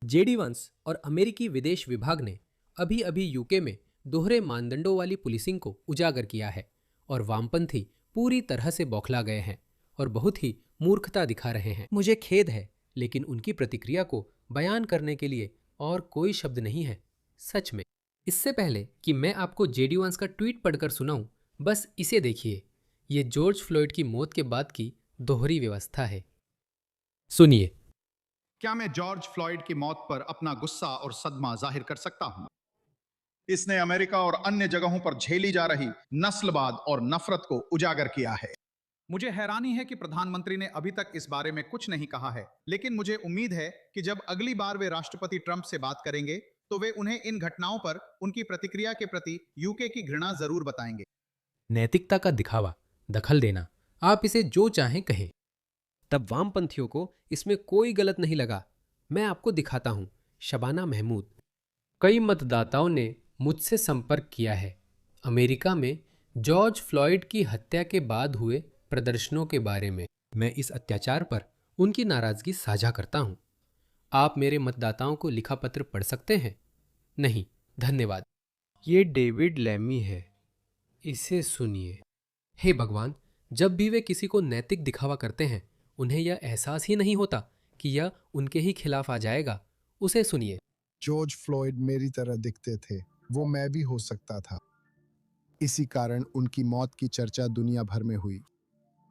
JD once और अमेरिकी विदेश विभाग ने अभी अभी यूके में दोहरे मानदंडों वाली पुलिसिंग को उजागर किया है और वामपंथी पूरी तरह से बौखला गए हैं और बहुत ही मूर्खता दिखा रहे हैं। मुझे खेद है, लेकिन उनकी प्रतिक्रिया को बयान करने के लिए और कोई शब्द नहीं है, सच में। इससे पहले कि मैं आपको जेडी वंस का ट्वीट पढ़कर सुनाऊं, बस इसे देखिए। ये जॉर्ज फ्लॉयड की मौत के बाद की दोहरी व्यवस्था है। सुनिए। क्या मैं जॉर्ज फ्लॉयड की मौत पर अपना गुस्सा और सदमा जाहिर कर सकता हूं? इसने अमेरिका और अन्य जगहों पर झेली जा रही नस्लवाद और नफरत को उजागर किया है। मुझे हैरानी है कि प्रधानमंत्री ने अभी तक इस बारे में कुछ नहीं कहा है, लेकिन मुझे उम्मीद है कि जब अगली बार वे राष्ट्रपति ट्रंप से बात करेंगे तो वे उन्हें इन घटनाओं पर उनकी प्रतिक्रिया के प्रति यूके की घृणा जरूर बताएंगे। नैतिकता का दिखावा, दखल देना, आप इसे जो चाहें कहें। तब वामपंथियों को इसमें कोई गलत नहीं लगा। मैं आपको दिखाता हूं। शबाना महमूद। कई मतदाताओं ने मुझसे संपर्क किया है अमेरिका में जॉर्ज फ्लॉयड की हत्या के बाद हुए प्रदर्शनों के बारे में। मैं इस अत्याचार पर उनकी नाराजगी साझा करता हूं। आप मेरे मतदाताओं को लिखा पत्र पढ़ सकते हैं? नहीं, धन्यवाद। ये डेविड लैमी है, इसे सुनिए। हे भगवान, जब भी वे किसी को नैतिक दिखावा करते हैं, उन्हें यह एहसास ही नहीं होता कि यह उनके ही खिलाफ आ जाएगा। उसे सुनिए। जॉर्ज फ्लॉयड मेरी तरह दिखते थे, वो मैं भी हो सकता था। इसी कारण उनकी मौत की चर्चा दुनिया भर में हुई।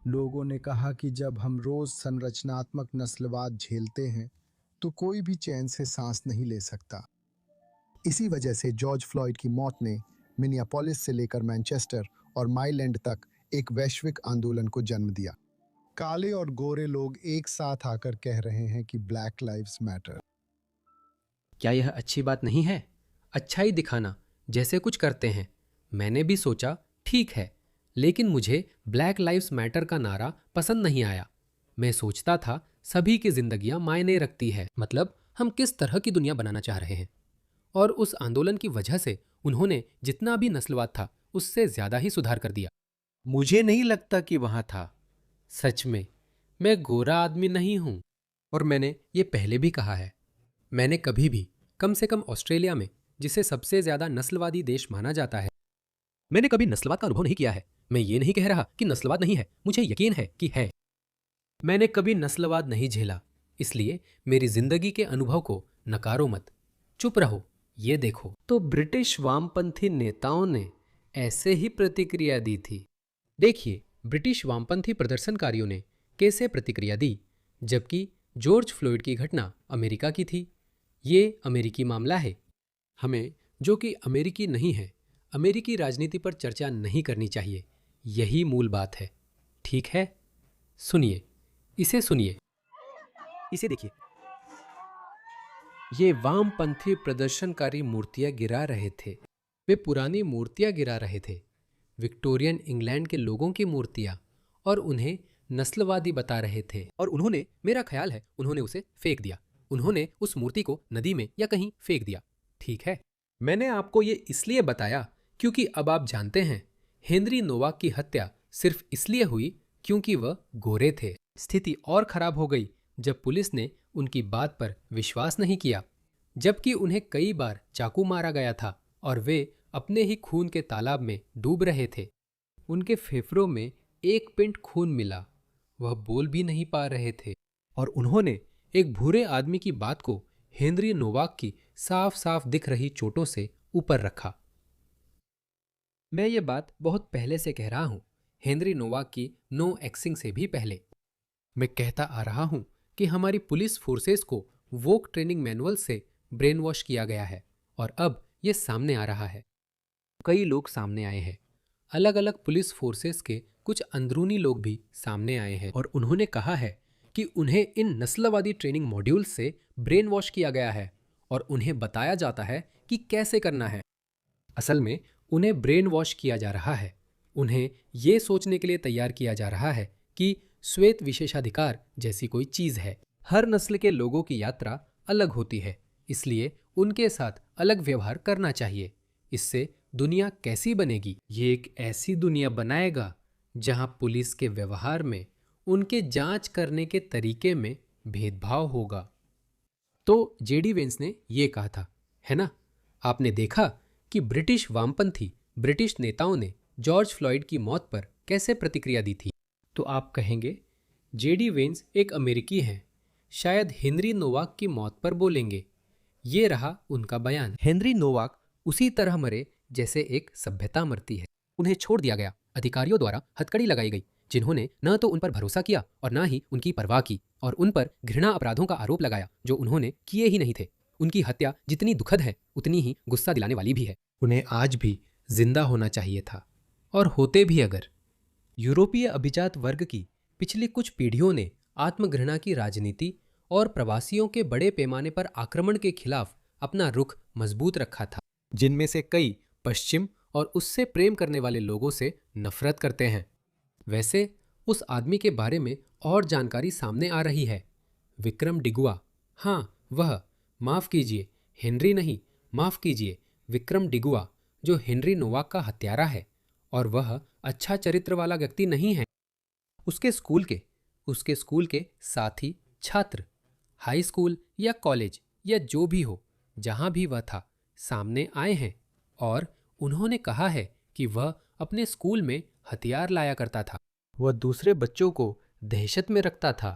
लोगों ने कहा कि जब हम रोज संरचनात्मक नस्लवाद झेलते हैं तो कोई भी चैन से सांस नहीं ले सकता। इसी वजह से जॉर्ज फ्लॉयड की मौत ने मिनियापोलिस से लेकर मैनचेस्टर और माइलैंड तक एक वैश्विक आंदोलन को जन्म दिया। काले और गोरे लोग एक साथ आकर कह रहे हैं कि ब्लैक लाइव्स मैटर। क्या यह अच्छी बात नहीं है? अच्छाई दिखाना जैसे कुछ करते हैं। मैंने भी सोचा ठीक है, लेकिन मुझे ब्लैक लाइव्स मैटर का नारा पसंद नहीं आया। मैं सोचता था सभी की जिंदगियां मायने रखती है, मतलब हम किस तरह की दुनिया बनाना चाह रहे हैं। और उस आंदोलन की वजह से उन्होंने जितना भी नस्लवाद था उससे ज्यादा ही सुधार कर दिया। मुझे नहीं लगता कि वहां था। सच में, मैं गोरा आदमी नहीं हूं। और मैंने ये पहले भी कहा है, मैंने कभी भी, कम से कम ऑस्ट्रेलिया में, जिसे सबसे ज्यादा नस्लवादी देश माना जाता है, मैंने कभी नस्लवाद का अनुभव नहीं किया है। मैं ये नहीं कह रहा कि नस्लवाद नहीं है, मुझे यकीन है कि है। मैंने कभी नस्लवाद नहीं झेला, इसलिए मेरी जिंदगी के अनुभव को नकारो मत। चुप रहो, ये देखो। तो ब्रिटिश वामपंथी नेताओं ने ऐसे ही प्रतिक्रिया दी थी। देखिए, ब्रिटिश वामपंथी प्रदर्शनकारियों ने कैसे प्रतिक्रिया दी, जबकि जॉर्ज फ्लॉयड की घटना अमेरिका की थी। ये अमेरिकी मामला है। हमें, जो कि अमेरिकी नहीं है, अमेरिकी राजनीति पर चर्चा नहीं करनी चाहिए। यही मूल बात है, ठीक है? सुनिए, इसे सुनिए। इसे देखिए। ये वामपंथी प्रदर्शनकारी मूर्तियां गिरा रहे थे। वे पुरानी मूर्तियां गिरा रहे थे, विक्टोरियन इंग्लैंड के लोगों की मूर्तियां, और उन्हें नस्लवादी बता रहे थे। और उन्होंने, मेरा ख्याल है, उन्होंने उसे फेंक दिया। उन्होंने उस मूर्ति को नदी में या कहीं फेंक दिया, ठीक है? मैंने आपको ये इसलिए बताया क्योंकि अब आप जानते हैं, हेनरी नोवाक की हत्या सिर्फ इसलिए हुई क्योंकि वह गोरे थे। स्थिति और खराब हो गई जब पुलिस ने उनकी बात पर विश्वास नहीं किया, जबकि उन्हें कई बार चाकू मारा गया था और वे अपने ही खून के तालाब में डूब रहे थे। उनके फेफड़ों में 1 पिंट खून मिला। वह बोल भी नहीं पा रहे थे और उन्होंने एक भूरे आदमी की बात को हेनरी नोवाक की साफ साफ दिख रही चोटों से ऊपर रखा। मैं ये बात बहुत पहले से कह रहा हूं, हेनरी नोवाक की नो एक्सिंग से भी पहले। मैं कहता आ रहा हूं कि हमारी पुलिस फोर्सेस को वोक ट्रेनिंग मैनुअल से ब्रेन वॉश किया गया है और अब ये सामने आ रहा है। कई लोग सामने आए हैं। अलग अलग पुलिस फोर्सेस के कुछ अंदरूनी लोग भी सामने आए हैं और उन्होंने कहा है कि उन्हें इन नस्लवादी ट्रेनिंग मॉड्यूल से ब्रेन वॉश किया गया है और उन्हें बताया जाता है कि कैसे करना है। असल में उन्हें ब्रेन वॉश किया जा रहा है। उन्हें ये सोचने के लिए तैयार किया जा रहा है कि श्वेत विशेषाधिकार जैसी कोई चीज है। हर नस्ल के लोगों की यात्रा अलग होती है, इसलिए उनके साथ अलग व्यवहार करना चाहिए। इससे दुनिया कैसी बनेगी? ये एक ऐसी दुनिया बनाएगा जहां पुलिस के व्यवहार में, उनके जांच करने के तरीके में भेदभाव होगा। तो जेडी वेंस ने ये कहा था, है ना, आपने देखा कि ब्रिटिश वामपंथी ब्रिटिश नेताओं ने जॉर्ज फ्लॉयड की मौत पर कैसे प्रतिक्रिया दी थी। तो आप कहेंगे जेडी वेंस एक अमेरिकी हैं, शायद हेनरी नोवाक की मौत पर बोलेंगे। ये रहा उनका बयान। हेनरी नोवाक उसी तरह मरे जैसे एक सभ्यता मरती है। उन्हें छोड़ दिया गया, अधिकारियों द्वारा हथकड़ी लगाई गई, जिन्होंने न तो उन पर भरोसा किया और न ही उनकी परवाह की, और उन पर घृणा अपराधों का आरोप लगाया जो उन्होंने किए ही नहीं थे। उनकी हत्या जितनी दुखद है उतनी ही गुस्सा दिलाने वाली भी है। उन्हें आज भी जिंदा होना चाहिए था, और होते भी अगर। यूरोपीय अभिजात वर्ग की पिछली कुछ पीढ़ियों ने आत्मघृणा की राजनीति और प्रवासियों के बड़े पैमाने पर आक्रमण के खिलाफ अपना रुख मजबूत रखा था, जिनमें से कई पश्चिम और उससे प्रेम करने वाले लोगों से नफरत करते हैं। वैसे उस आदमी के बारे में और जानकारी सामने आ रही है, विक्रम डिगुआ। हाँ, वह, माफ कीजिए, हेनरी नहीं, माफ कीजिए, विक्रम डिगुआ, जो हेनरी नोवाक का हत्यारा है, और वह अच्छा चरित्र वाला व्यक्ति नहीं है। उसके स्कूल के साथी छात्र, हाई स्कूल या कॉलेज या जो भी हो, जहां भी वह था, सामने आए हैं, और उन्होंने कहा है कि वह अपने स्कूल में हथियार लाया करता था। वह दूसरे बच्चों को दहशत में रखता था।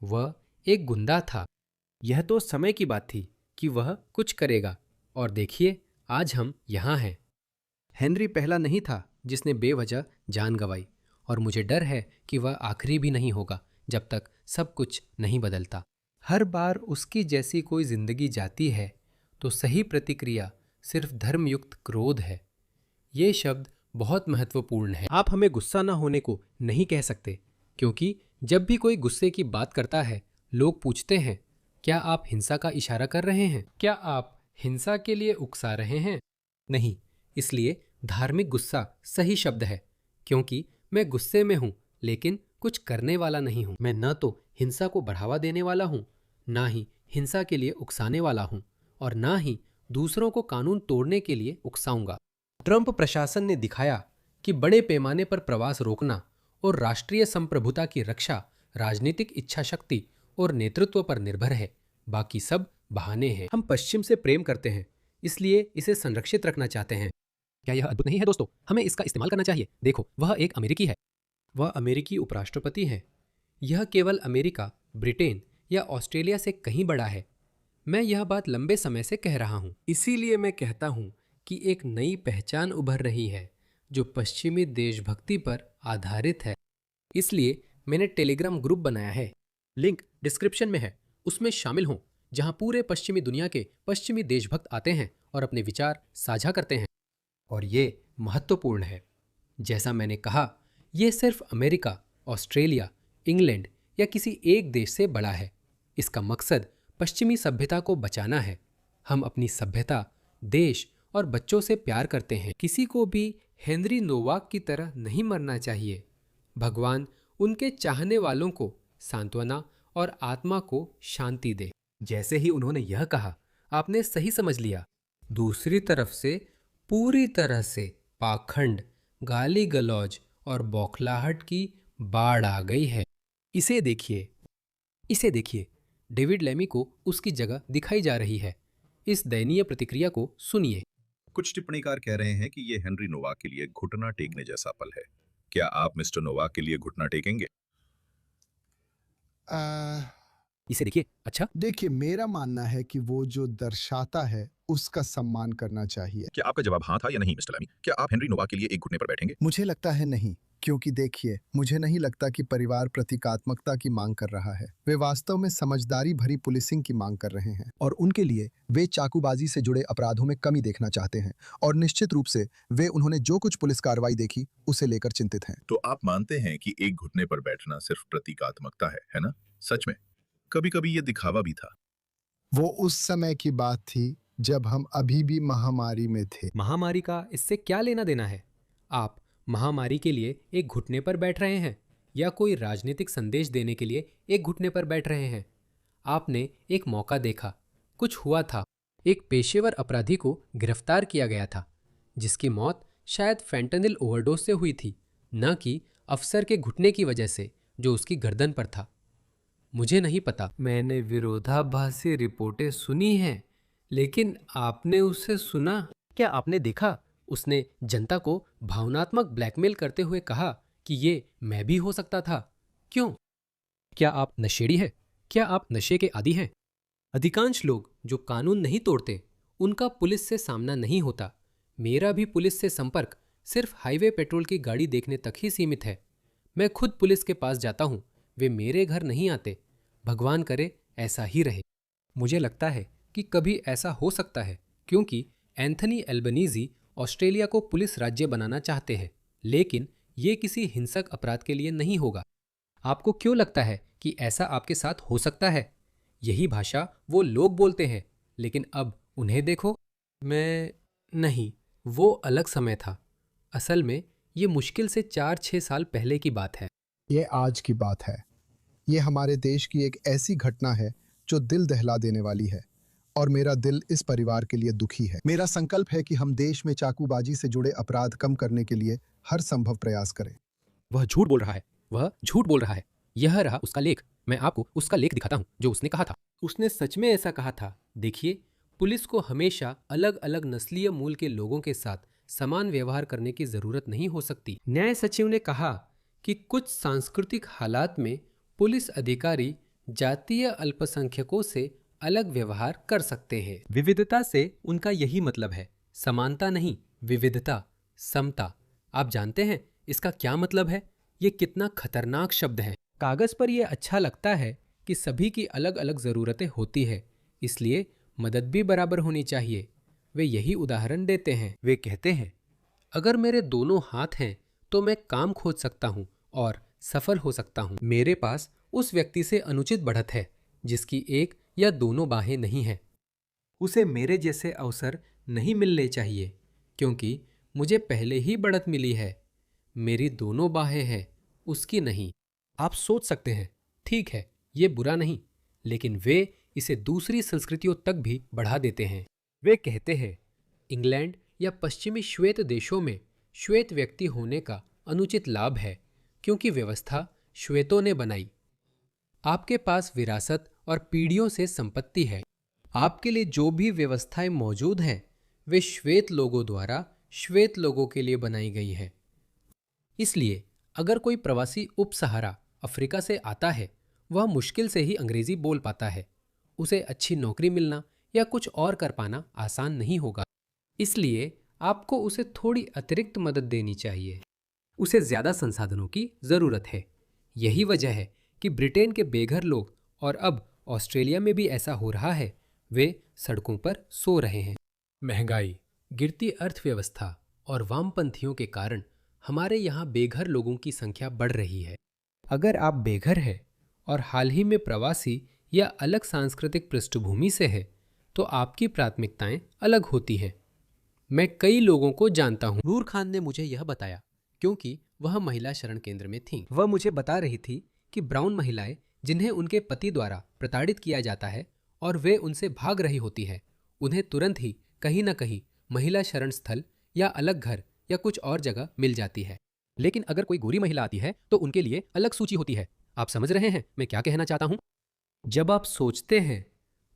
वह एक गुंडा था। यह तो समय की बात थी कि वह कुछ करेगा, और देखिए आज हम यहाँ हैं। हेनरी पहला नहीं था जिसने बेवजह जान गंवाई, और मुझे डर है कि वह आखिरी भी नहीं होगा जब तक सब कुछ नहीं बदलता। हर बार उसकी जैसी कोई जिंदगी जाती है तो सही प्रतिक्रिया सिर्फ धर्मयुक्त क्रोध है। ये शब्द बहुत महत्वपूर्ण है। आप हमें गुस्सा न होने को नहीं कह सकते, क्योंकि जब भी कोई गुस्से की बात करता है, लोग पूछते हैं, क्या आप हिंसा का इशारा कर रहे हैं? क्या आप हिंसा के लिए उकसा रहे हैं? नहीं, इसलिए धार्मिक गुस्सा सही शब्द है, क्योंकि मैं गुस्से में हूं लेकिन कुछ करने वाला नहीं हूं। मैं न तो हिंसा को बढ़ावा देने वाला हूं, ना ही हिंसा के लिए उकसाने वाला हूं, और ना ही दूसरों को कानून तोड़ने के लिए उकसाऊंगा। ट्रंप प्रशासन ने दिखाया कि बड़े पैमाने पर प्रवास रोकना और राष्ट्रीय संप्रभुता की रक्षा राजनीतिक इच्छा शक्ति और नेतृत्व पर निर्भर है, बाकी सब बहाने हैं। हम पश्चिम से प्रेम करते हैं, इसलिए इसे संरक्षित रखना चाहते हैं। क्या यह अद्भुत नहीं है दोस्तों? हमें इसका इस्तेमाल करना चाहिए। देखो, वह एक अमेरिकी है, वह अमेरिकी उपराष्ट्रपति हैं। यह केवल अमेरिका, ब्रिटेन या ऑस्ट्रेलिया से कहीं बड़ा है। मैं यह बात लंबे समय से कह रहा हूं, इसीलिए मैं कहता हूं कि एक नई पहचान उभर रही है जो पश्चिमी देशभक्ति पर आधारित है। इसलिए मैंने टेलीग्राम ग्रुप बनाया है, लिंक डिस्क्रिप्शन में है। उसमें शामिल हों, जहां पूरे पश्चिमी दुनिया के पश्चिमी देशभक्त आते हैं और अपने विचार साझा करते हैं। और ये महत्वपूर्ण है, जैसा मैंने कहा, यह सिर्फ अमेरिका, ऑस्ट्रेलिया, इंग्लैंड या किसी एक देश से बड़ा है। इसका मकसद पश्चिमी सभ्यता को बचाना है। हम अपनी सभ्यता, देश और बच्चों से प्यार करते हैं। किसी को भी हेनरी नोवाक की तरह नहीं मरना चाहिए। भगवान उनके चाहने वालों को सांत्वना और आत्मा को शांति दे। जैसे ही उन्होंने यह कहा, आपने सही समझ लिया। दूसरी तरफ से पूरी तरह से पाखंड, गाली गलौज और बौखलाहट की बाढ़ आ गई है। इसे देखिए, डेविड लेमी को उसकी जगह दिखाई जा रही है। इस दयनीय प्रतिक्रिया को सुनिए। कुछ टिप्पणीकार कह रहे हैं कि ये हेनरी नोवाक के लिए घुटना टेकने जैसा पल है। क्या आप मिस्टर नोवाक के लिए घुटना टेकेंगे? इसे देखिए। अच्छा, देखिए, मेरा मानना है कि वो जो दर्शाता है उसका सम्मान करना चाहिए। क्या आपका जवाब हाँ था या नहीं मिस्टर लेमी? क्या आप हेनरी नोवाक के लिए एक घुटने पर बैठेंगे? मुझे लगता है नहीं, क्योंकि देखिए, मुझे नहीं लगता कि परिवार प्रतीकात्मकता की मांग कर रहा है। वे वास्तव में समझदारी भरी पुलिसिंग की मांग कर रहे हैं, और उनके लिए वे चाकूबाजी से जुड़े अपराधों में कमी देखना चाहते हैं, और निश्चित रूप से वे उन्होंने जो कुछ पुलिस कार्रवाई देखी उसे लेकर चिंतित हैं। तो आप मानते हैं कि एक घुटने पर बैठना सिर्फ प्रतीकात्मकता है ना? सच में कभी कभी ये दिखावा भी था। वो उस समय की बात थी जब हम अभी भी महामारी में थे। महामारी का इससे क्या लेना देना है? आप महामारी के लिए एक घुटने पर बैठ रहे हैं या कोई राजनीतिक संदेश देने के लिए एक घुटने पर बैठ रहे हैं? आपने एक मौका देखा, कुछ हुआ था। एक पेशेवर अपराधी को गिरफ्तार किया गया था, जिसकी मौत शायद फैंटनिल ओवरडोज से हुई थी, न कि अफसर के घुटने की वजह से जो उसकी गर्दन पर था। मुझे नहीं पता। मैंने विरोधाभासी रिपोर्टें सुनी हैं, लेकिन आपने उसे सुना? क्या आपने देखा उसने जनता को भावनात्मक ब्लैकमेल करते हुए कहा कि ये मैं भी हो सकता था? क्यों? क्या आप नशेड़ी हैं? क्या आप नशे के आदी हैं? अधिकांश लोग जो कानून नहीं तोड़ते, उनका पुलिस से सामना नहीं होता। मेरा भी पुलिस से संपर्क सिर्फ हाईवे पेट्रोल की गाड़ी देखने तक ही सीमित है। मैं खुद पुलिस के पास जाता हूँ, वे मेरे घर नहीं आते। भगवान करे ऐसा ही रहे। मुझे लगता है कि कभी ऐसा हो सकता है, क्योंकि एंथनी एल्बनीज़ी ऑस्ट्रेलिया को पुलिस राज्य बनाना चाहते हैं, लेकिन ये किसी हिंसक अपराध के लिए नहीं होगा। आपको क्यों लगता है कि ऐसा आपके साथ हो सकता है? यही भाषा वो लोग बोलते हैं, लेकिन अब उन्हें देखो। नहीं, वो अलग समय था। असल में ये मुश्किल से 4-6 साल पहले की बात है। ये आज की बात है। ये हमारे देश की एक ऐसी घटना है जो दिल दहला देने वाली है, और मेरा दिल इस परिवार के लिए दुखी है। मेरा संकल्प है कि हम देश में चाकूबाजी से जुड़े अपराध कम करने के लिए हर संभव प्रयास करें। वह झूठ बोल रहा है, वह झूठ बोल रहा है। यह रहा उसका लेख। मैं आपको उसका लेख दिखाता हूँ जो उसने कहा था। उसने सच में ऐसा कहा था। देखिए, पुलिस को हमेशा अलग अलग नस्लीय मूल के लोगों के साथ समान व्यवहार करने की जरूरत नहीं हो सकती। न्याय सचिव ने कहा कि कुछ सांस्कृतिक हालात में पुलिस अधिकारी जातीय अल्पसंख्यकों से अलग व्यवहार कर सकते हैं। विविधता से उनका यही मतलब है, समानता नहीं, विविधता, समता। आप जानते हैं इसका क्या मतलब है? ये कितना खतरनाक शब्द है। कागज पर यह अच्छा लगता है कि सभी की अलग अलग ज़रूरतें होती है, इसलिए मदद भी बराबर होनी चाहिए। वे यही उदाहरण देते हैं। वे कहते हैं, अगर मेरे दोनों हाथ हैं तो मैं काम खोज सकता हूँ और सफल हो सकता हूँ। मेरे पास उस व्यक्ति से अनुचित बढ़त है जिसकी एक या दोनों बाहें नहीं हैं। उसे मेरे जैसे अवसर नहीं मिलने चाहिए, क्योंकि मुझे पहले ही बढ़त मिली है। मेरी दोनों बाहें हैं, उसकी नहीं। आप सोच सकते हैं, ठीक है, ये बुरा नहीं, लेकिन वे इसे दूसरी संस्कृतियों तक भी बढ़ा देते हैं। वे कहते हैं, इंग्लैंड या पश्चिमी श्वेत देशों में श्वेत व्यक्ति होने का अनुचित लाभ है, क्योंकि व्यवस्था श्वेतों ने बनाई। आपके पास विरासत और पीढ़ियों से संपत्ति है। आपके लिए जो भी व्यवस्थाएं मौजूद हैं, वे श्वेत लोगों द्वारा श्वेत लोगों के लिए बनाई गई है। इसलिए अगर कोई प्रवासी उप सहारा अफ्रीका से आता है, वह मुश्किल से ही अंग्रेजी बोल पाता है। उसे अच्छी नौकरी मिलना या कुछ और कर पाना आसान नहीं होगा। इसलिए आपको उसे थोड़ी अतिरिक्त मदद देनी चाहिए। उसे ज़्यादा संसाधनों की ज़रूरत है। यही वजह है कि ब्रिटेन के बेघर लोग, और अब ऑस्ट्रेलिया में भी ऐसा हो रहा है, वे सड़कों पर सो रहे हैं। महंगाई, गिरती अर्थव्यवस्था और वामपंथियों के कारण हमारे यहाँ बेघर लोगों की संख्या बढ़ रही है। अगर आप बेघर हैं और हाल ही में प्रवासी या अलग सांस्कृतिक पृष्ठभूमि से है, तो आपकी प्राथमिकताएं अलग होती हैं। मैं कई लोगों को जानता हूँ। नूर खान ने मुझे यह बताया, क्योंकि वह महिला शरण केंद्र में थी। वह मुझे बता रही थी कि ब्राउन महिलाएं जिन्हें उनके पति द्वारा प्रताड़ित किया जाता है और वे उनसे भाग रही होती है, उन्हें तुरंत ही कहीं न कहीं महिला शरण स्थल या अलग घर या कुछ और जगह मिल जाती है। लेकिन अगर कोई गोरी महिला आती है तो उनके लिए अलग सूची होती है। आप समझ रहे हैं मैं क्या कहना चाहता हूँ? जब आप सोचते हैं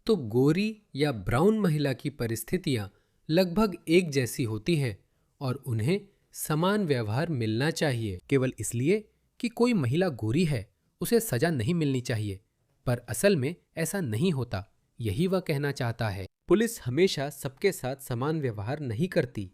तो गोरी या ब्राउन महिला की परिस्थितियां लगभग एक जैसी होती हैं और उन्हें समान व्यवहार मिलना चाहिए। केवल इसलिए कि कोई महिला गोरी है, उसे सजा नहीं मिलनी चाहिए, पर असल में ऐसा नहीं होता। यही वह कहना चाहता है। पुलिस हमेशा सबके साथ समान व्यवहार नहीं करती।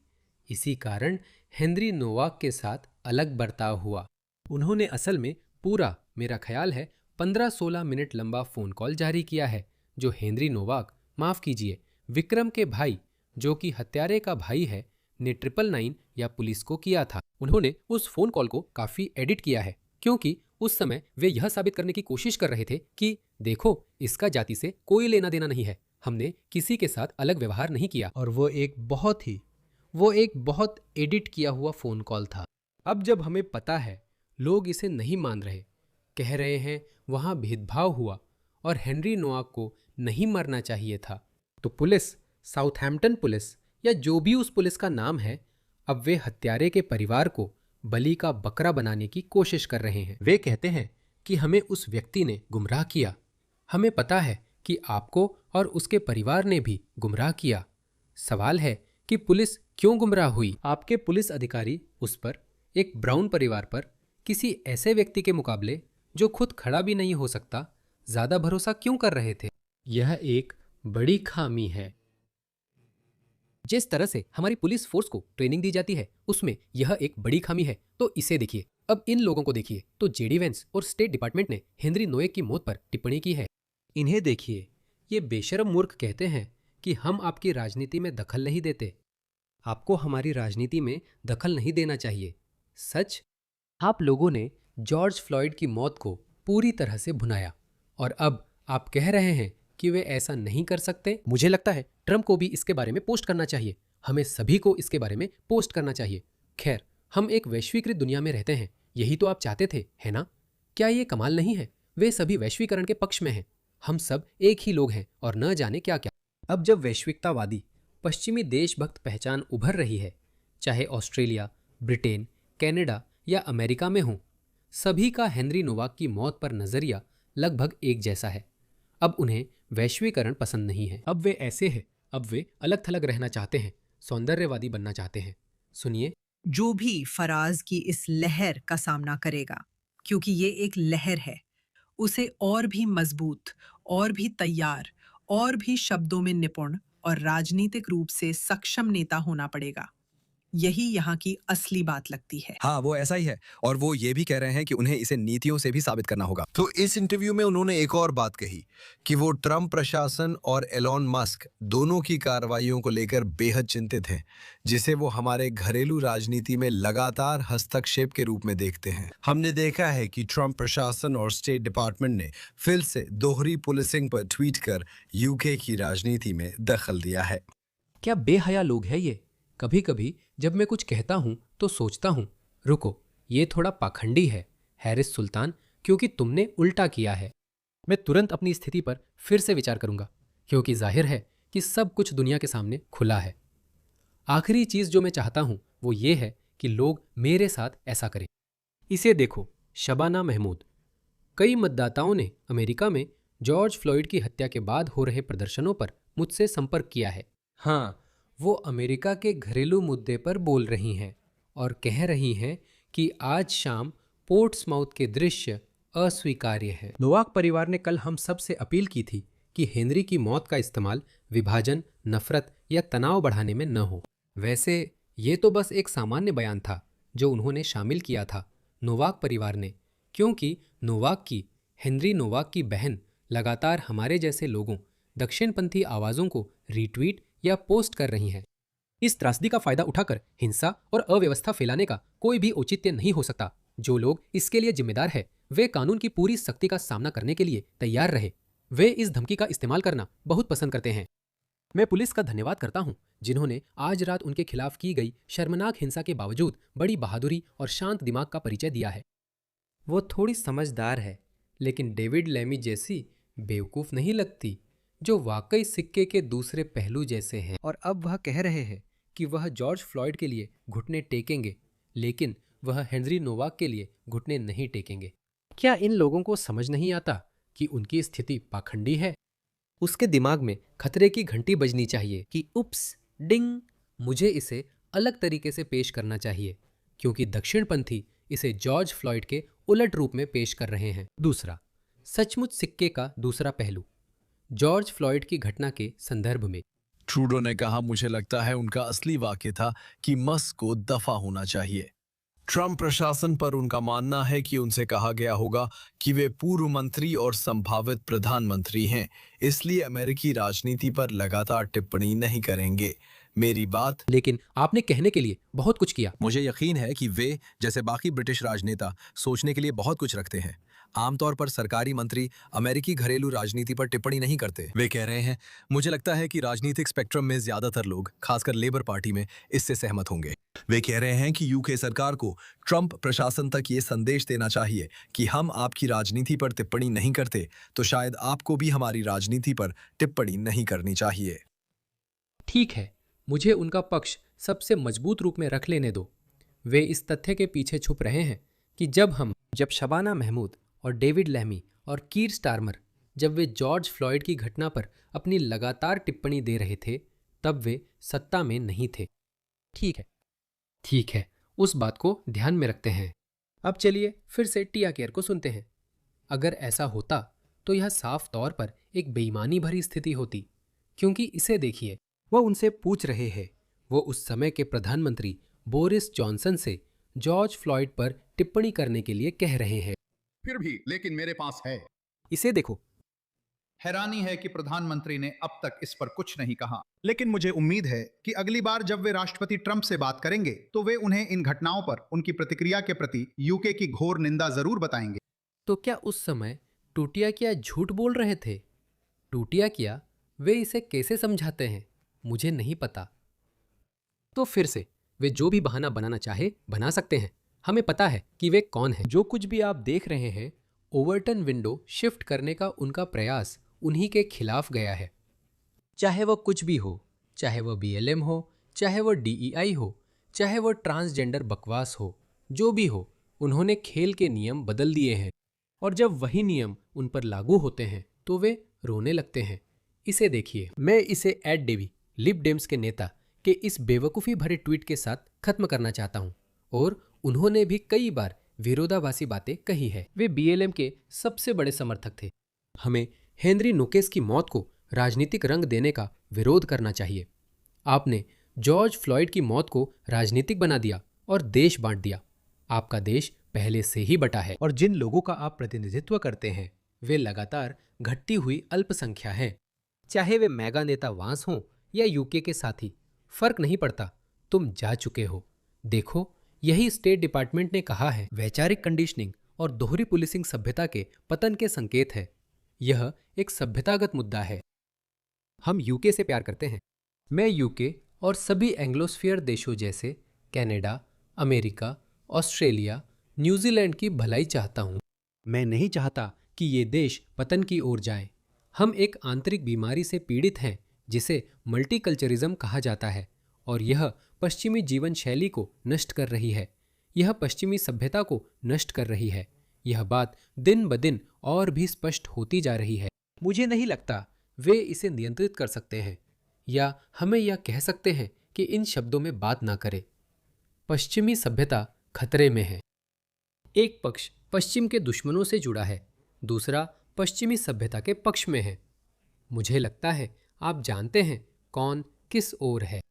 इसी कारण हेनरी नोवाक के साथ अलग बर्ताव हुआ। उन्होंने असल में पूरा, मेरा ख्याल है, 15-16 मिनट लंबा फ़ोन कॉल जारी किया है, जो हेनरी नोवाक, माफ़ कीजिए, विक्रम के भाई, जो कि हत्यारे का भाई है, ने 999 या पुलिस को किया था। उन्होंने उस फ़ोन कॉल को काफ़ी एडिट किया है, क्योंकि उस समय वे यह साबित करने की कोशिश कर रहे थे कि देखो, इसका जाति से कोई लेना देना नहीं है, हमने किसी के साथ अलग व्यवहार नहीं किया। और वो एक बहुत एडिट किया हुआ फ़ोन कॉल था। अब जब हमें पता है लोग इसे नहीं मान रहे, कह रहे हैं वहाँ भेदभाव हुआ और हेनरी नोवाक को नहीं मरना चाहिए था, तो पुलिस, साउथहैम्पटन पुलिस या जो भी उस पुलिस का नाम है, अब वे हत्यारे के परिवार को बलि का बकरा बनाने की कोशिश कर रहे हैं। वे कहते हैं कि हमें उस व्यक्ति ने गुमराह किया। हमें पता है कि आपको और उसके परिवार ने भी गुमराह किया। सवाल है कि पुलिस क्यों गुमराह हुई? आपके पुलिस अधिकारी उस पर, एक ब्राउन परिवार पर, किसी ऐसे व्यक्ति के मुकाबले जो खुद खड़ा भी नहीं हो सकता, ज्यादा भरोसा क्यों कर रहे थे? यह एक बड़ी खामी है। जिस तरह से हमारी पुलिस फोर्स को ट्रेनिंग दी जाती है, उसमें यह एक बड़ी खामी है। तो इसे देखिए, अब इन लोगों को देखिए। तो जेडी वेंस और स्टेट डिपार्टमेंट ने हेनरी नोएक की मौत पर टिप्पणी की है। इन्हें देखिए, ये बेशरम मूर्ख कहते हैं कि हम आपकी राजनीति में दखल नहीं देते। आपको हमारी राजनीति में दखल नहीं देना चाहिए। सच, आप लोगों ने जॉर्ज फ्लॉयड की मौत को पूरी तरह से भुनाया और अब आप कह रहे हैं कि वे ऐसा नहीं कर सकते। मुझे लगता है ट्रंप को भी इसके बारे में पोस्ट करना चाहिए। हमें सभी को इसके बारे में पोस्ट करना चाहिए। खैर, हम एक वैश्वीकृत दुनिया में रहते हैं, यही तो आप चाहते थे, है ना? क्या ये कमाल नहीं है? वे सभी वैश्वीकरण के पक्ष में हैं। हम सब एक ही लोग हैं और न जाने क्या क्या। अब जब वैश्विकतावादी पश्चिमी देशभक्त पहचान उभर रही है, चाहे ऑस्ट्रेलिया, ब्रिटेन, कनाडा या अमेरिका में हों, सभी का हेनरी नोवाक की मौत पर नजरिया लगभग एक जैसा है। अब उन्हें वैश्वीकरण पसंद नहीं है। अब वे ऐसे हैं, अब वे अलग थलग रहना चाहते हैं, सौंदर्यवादी बनना चाहते हैं। सुनिए, जो भी फराज की इस लहर का सामना करेगा, क्योंकि ये एक लहर है, उसे और भी मजबूत, और भी तैयार, और भी शब्दों में निपुण और राजनीतिक रूप से सक्षम नेता होना पड़ेगा। यही यहाँ की असली बात लगती है। हाँ, वो ऐसा ही है। और वो ये भी कह रहे हैं कि उन्हें इसे नीतियों से भी साबित करना होगा। तो इस इंटरव्यू में उन्होंने एक और बात कही कि वो ट्रंप प्रशासन और एलॉन मस्क दोनों की कार्रवाइयों को लेकर बेहद चिंतित हैं, जिसे वो हमारे घरेलू राजनीति में लगातार हस्तक्षेप के रूप में देखते हैं। हमने देखा है कि ट्रंप प्रशासन और स्टेट डिपार्टमेंट ने फिर से दोहरी पुलिसिंग पर ट्वीट कर यूके की राजनीति में दखल दिया है। क्या बेहया लोग हैं ये? कभी कभी जब मैं कुछ कहता हूं तो सोचता हूं, रुको, ये थोड़ा पाखंडी है हैरिस सुल्तान, क्योंकि तुमने उल्टा किया है। मैं तुरंत अपनी स्थिति पर फिर से विचार करूंगा, क्योंकि जाहिर है कि सब कुछ दुनिया के सामने खुला है। आखिरी चीज जो मैं चाहता हूं वो ये है कि लोग मेरे साथ ऐसा करें। इसे देखो, शबाना महमूद। कई मतदाताओं ने अमेरिका में जॉर्ज फ्लॉयड की हत्या के बाद हो रहे प्रदर्शनों पर मुझसे संपर्क किया है। हाँ, वो अमेरिका के घरेलू मुद्दे पर बोल रही हैं और कह रही हैं कि आज शाम पोर्ट्समाउथ के दृश्य अस्वीकार्य है। नोवाक परिवार ने कल हम सब से अपील की थी कि हेनरी की मौत का इस्तेमाल विभाजन, नफरत या तनाव बढ़ाने में न हो। वैसे ये तो बस एक सामान्य बयान था जो उन्होंने शामिल किया था नोवाक परिवार ने, क्योंकि नोवाक की, हेनरी नोवाक की बहन लगातार हमारे जैसे लोगों, दक्षिणपंथी आवाज़ों को रीट्वीट या पोस्ट कर रही हैं। इस त्रासदी का फायदा उठाकर हिंसा और अव्यवस्था फैलाने का कोई भी औचित्य नहीं हो सकता। जो लोग इसके लिए जिम्मेदार है, वे कानून की पूरी सख्ती का सामना करने के लिए तैयार रहे। वे इस धमकी का इस्तेमाल करना बहुत पसंद करते हैं। मैं पुलिस का धन्यवाद करता हूं, जिन्होंने आज रात उनके खिलाफ की गई शर्मनाक हिंसा के बावजूद बड़ी बहादुरी और शांत दिमाग का परिचय दिया है। वो थोड़ी समझदार है, लेकिन डेविड लैमी जैसी बेवकूफ़ नहीं लगती, जो वाकई सिक्के के दूसरे पहलू जैसे हैं। और अब वह कह रहे हैं कि वह जॉर्ज फ्लॉयड के लिए घुटने टेकेंगे, लेकिन वह हेनरी नोवाक के लिए घुटने नहीं टेकेंगे। क्या इन लोगों को समझ नहीं आता कि उनकी स्थिति पाखंडी है? उसके दिमाग में खतरे की घंटी बजनी चाहिए कि उप्स, डिंग, मुझे इसे अलग तरीके से पेश करना चाहिए, क्योंकि दक्षिणपंथी इसे जॉर्ज फ्लॉयड के उलट रूप में पेश कर रहे हैं। दूसरा, सचमुच सिक्के का दूसरा पहलू, जॉर्ज फ्लॉयड की घटना के संदर्भ में। ट्रूडो ने कहा, मुझे लगता है उनका असली वाक्य था कि मस्क को दफा होना चाहिए। ट्रंप प्रशासन पर उनका मानना है कि उनसे कहा गया होगा कि वे पूर्व मंत्री और संभावित प्रधानमंत्री हैं, इसलिए अमेरिकी राजनीति पर लगातार टिप्पणी नहीं करेंगे। मेरी बात। लेकिन आपने कहने के लिए बहुत कुछ किया। मुझे यकीन है कि वे, जैसे बाकी ब्रिटिश राजनेता, सोचने के लिए बहुत कुछ रखते हैं। आमतौर पर सरकारी मंत्री अमेरिकी घरेलू राजनीति पर टिप्पणी नहीं करते। वे कह रहे हैं, मुझे लगता है कि राजनीतिक स्पेक्ट्रम में ज्यादातर लोग, खासकर लेबर पार्टी में, इससे सहमत होंगे। वे कह रहे हैं कि यूके सरकार को ट्रंप प्रशासन तक ये संदेश देना चाहिए कि हम आपकी राजनीति पर टिप्पणी नहीं करते, तो शायद आपको भी हमारी राजनीति पर टिप्पणी नहीं करनी चाहिए। ठीक है, मुझे उनका पक्ष सबसे मजबूत रूप में रख लेने दो। वे इस तथ्य के पीछे छुप रहे हैं कि जब शबाना महमूद और डेविड लैमी और कीर स्टारमर जब वे जॉर्ज फ्लॉयड की घटना पर अपनी लगातार टिप्पणी दे रहे थे तब वे सत्ता में नहीं थे। ठीक है, उस बात को ध्यान में रखते हैं। अब चलिए फिर से टिया केयर को सुनते हैं। अगर ऐसा होता तो यह साफ तौर पर एक बेईमानी भरी स्थिति होती, क्योंकि इसे देखिए, वह उनसे पूछ रहे हैं, वो उस समय के प्रधानमंत्री बोरिस जॉनसन से जॉर्ज फ्लॉयड पर टिप्पणी करने के लिए कह रहे हैं। फिर भी लेकिन मेरे पास है। इसे देखो। हैरानी है कि प्रधानमंत्री ने अब तक इस पर कुछ नहीं कहा, लेकिन मुझे उम्मीद है कि अगली बार जब वे राष्ट्रपति ट्रंप से बात करेंगे तो वे उन्हें इन घटनाओं पर उनकी प्रतिक्रिया के प्रति यूके की घोर निंदा जरूर बताएंगे। तो क्या उस समय टूटिया किया झूठ बोल रहे थे? टूटिया किया वे इसे कैसे समझाते हैं, मुझे नहीं पता। तो फिर से वे जो भी बहाना बनाना चाहे बना सकते हैं। हमें पता है कि वे कौन हैं। जो कुछ भी आप देख रहे हैं, ओवरटन विंडो शिफ्ट करने का उनका प्रयास उन्हीं के खिलाफ गया है। चाहे वह कुछ भी हो, चाहे वह BLM हो, चाहे वह DEI हो, चाहे वह ट्रांसजेंडर बकवास हो, जो भी हो, उन्होंने खेल के नियम बदल दिए हैं और जब वही नियम उन पर लागू होते हैं तो वे रोने लगते हैं। इसे देखिए। मैं इसे एड डेवी, लिब डेम्स के नेता, के इस बेवकूफ़ी भरे ट्वीट के साथ खत्म करना चाहता हूं। और उन्होंने भी कई बार विरोधाभासी बातें कही है। वे BLM के सबसे बड़े समर्थक थे। हमें हेनरी नोकेस की मौत को राजनीतिक रंग देने का विरोध करना चाहिए। आपने जॉर्ज फ्लॉयड की मौत को राजनीतिक बना दिया और देश बांट दिया। आपका देश पहले से ही बटा है और जिन लोगों का आप प्रतिनिधित्व करते हैं वे लगातार घटती हुई अल्पसंख्या हैं। चाहे वे मैगा नेता वांस हों या यूके के साथी, फर्क नहीं पड़ता। तुम जा चुके हो। देखो, यही स्टेट डिपार्टमेंट ने कहा है, वैचारिक कंडीशनिंग और दोहरी पुलिसिंग सभ्यता के पतन के संकेत है। यह एक सभ्यतागत मुद्दा है। हम यूके से प्यार करते हैं। मैं यूके और सभी एंग्लोस्फीयर देशों जैसे कनाडा, अमेरिका, ऑस्ट्रेलिया, न्यूजीलैंड की भलाई चाहता हूँ। मैं नहीं चाहता कि ये देश पतन की ओर जाए। हम एक आंतरिक बीमारी से पीड़ित हैं जिसे मल्टीकल्चरिज्म कहा जाता है और यह पश्चिमी जीवन शैली को नष्ट कर रही है। यह पश्चिमी सभ्यता को नष्ट कर रही है। यह बात दिन ब दिन और भी स्पष्ट होती जा रही है। मुझे नहीं लगता वे इसे नियंत्रित कर सकते हैं, या हमें यह कह सकते हैं कि इन शब्दों में बात ना करें। पश्चिमी सभ्यता खतरे में है। एक पक्ष पश्चिम के दुश्मनों से जुड़ा है, दूसरा पश्चिमी सभ्यता के पक्ष में है। मुझे लगता है आप जानते हैं कौन किस ओर है।